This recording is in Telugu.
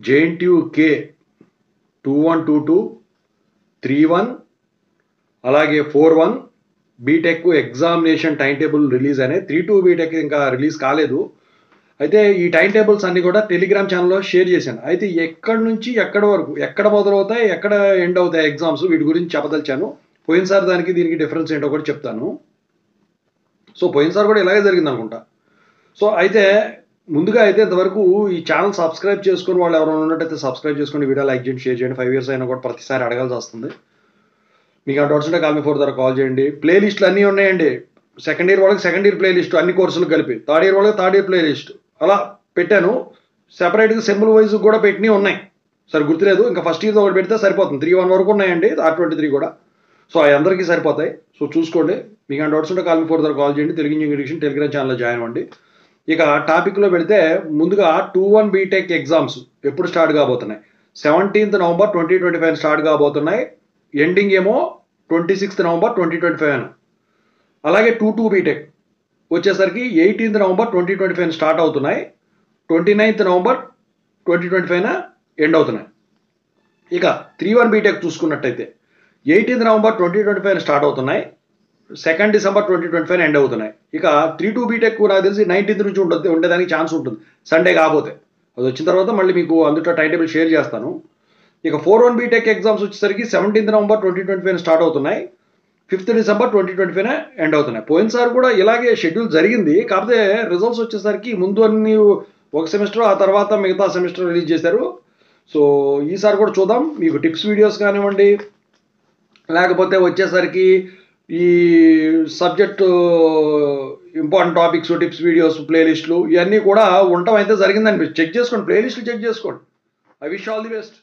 JNTU-K 2122 31 అలాగే 41 B Tech examination time table release అనే 32 బీటెక్ ఇంకా రిలీజ్ కాలేదు. అయితే ఈ టైం టేబుల్స్ అన్ని కూడా టెలిగ్రామ్ ఛానల్లో షేర్ చేశాను. అయితే ఎక్కడి నుంచి ఎక్కడి వరకు, ఎక్కడ మొదలవుతాయి, ఎక్కడ ఎండ్ అవుతాయి ఎగ్జామ్స్, వీటి గురించి చెప్పదలిచాను. పోయినసారి దానికి దీనికి డిఫరెన్స్ ఏంటో కూడా చెప్తాను. సో పోయినసారి కూడా ఇలాగే జరిగింది అనుకుంటా. సో అయితే ముందుగా అయితే ఇంతవరకు ఈ ఛానల్ సబ్స్క్రైబ్ చేసుకుని వాళ్ళు ఎవరైనా ఉన్నట్టయితే సబ్స్క్రైబ్ చేసుకోండి, వీడియో లైక్ చేయండి, షేర్ చేయండి. 5 years అయినా కూడా ప్రతిసారి అడగాల్సి వస్తుంది. మీకు ఆ డౌట్స్ ఉంటే కాల్ మీ 4 ద్వారా కాల్ చేయండి. ప్లేలిస్టులు అన్నీ ఉన్నాయండి. సెకండ్ ఇయర్ వాళ్ళకి సెకండ్ ఇయర్ ప్లేలిస్ట్ అన్ని కోర్సులు కలిపి, థర్డ్ ఇయర్ వాళ్ళకి థర్డ్ ఇయర్ ప్లేలిస్ట్ అలా పెట్టాను. సెపరేట్గా సింబల్ వైజ్ కూడా పెట్టినవి ఉన్నాయి. సరే గుర్తులేదు, ఇంకా ఫస్ట్ ఇయర్ ఒకటి పెడితే సరిపోతుంది. 3-1 వరకు ఉన్నాయండి, R23 కూడా. సో అవి అందరికీ సరిపోతాయి. సో చూసుకోండి. మీకు ఆ డౌట్స్ ఉంటే కాల్ మీ 4 ద్వారా కాల్ చేయండి. తెలుగు ఇంగ్లీష్ టెలిగ్రామ్ ఛానల్లో జాయిన్ అవ్వండి. ఇక టాపిక్లో పెడితే ముందుగా 21 బీటెక్ ఎగ్జామ్స్ ఎప్పుడు స్టార్ట్ కాబోతున్నాయి? 17th November 2025 స్టార్ట్ కాబోతున్నాయి. ఎండింగ్ ఏమో 26th November 2025. అలాగే 22 బీటెక్ వచ్చేసరికి 18th November 2025 స్టార్ట్ అవుతున్నాయి. 29th November 2025 ఎండ్ అవుతున్నాయి. ఇక 31 బీటెక్ చూసుకున్నట్టయితే 18th November 2025 స్టార్ట్ అవుతున్నాయి. 2nd December 2025 ఎండ్ అవుతున్నాయి. ఇక 32 బీటెక్ నాకు తెలిసి 19th నుంచి ఉండేదానికి ఛాన్స్ ఉంటుంది, సండే కాకపోతే. అది వచ్చిన తర్వాత మళ్ళీ మీకు అందులో టైం టేబుల్ షేర్ చేస్తాను. ఇక 41 బీటెక్ ఎగ్జామ్స్ వచ్చేసరికి 17th November 2025 స్టార్ట్ అవుతున్నాయి. 5th December 2025 ఎండ్ అవుతున్నాయి. పోయినసారి కూడా ఇలాగే షెడ్యూల్ జరిగింది. కాకపోతే రిజల్ట్స్ వచ్చేసరికి ముందు అన్ని ఒక సెమిస్టర్, ఆ తర్వాత మిగతా సెమిస్టర్ రిలీజ్ చేశారు. సో ఈసారి కూడా చూద్దాం. మీకు టిప్స్ వీడియోస్ కానివ్వండి, లేకపోతే వచ్చేసరికి ఈ subject important topics, tips videos, ప్లేలిస్టులు ఇవన్నీ కూడా ఉండటం అయితే జరిగిందండి. చెక్ చేసుకోండి, ప్లేలిస్టులు చెక్ చేసుకోండి. I wish all the best.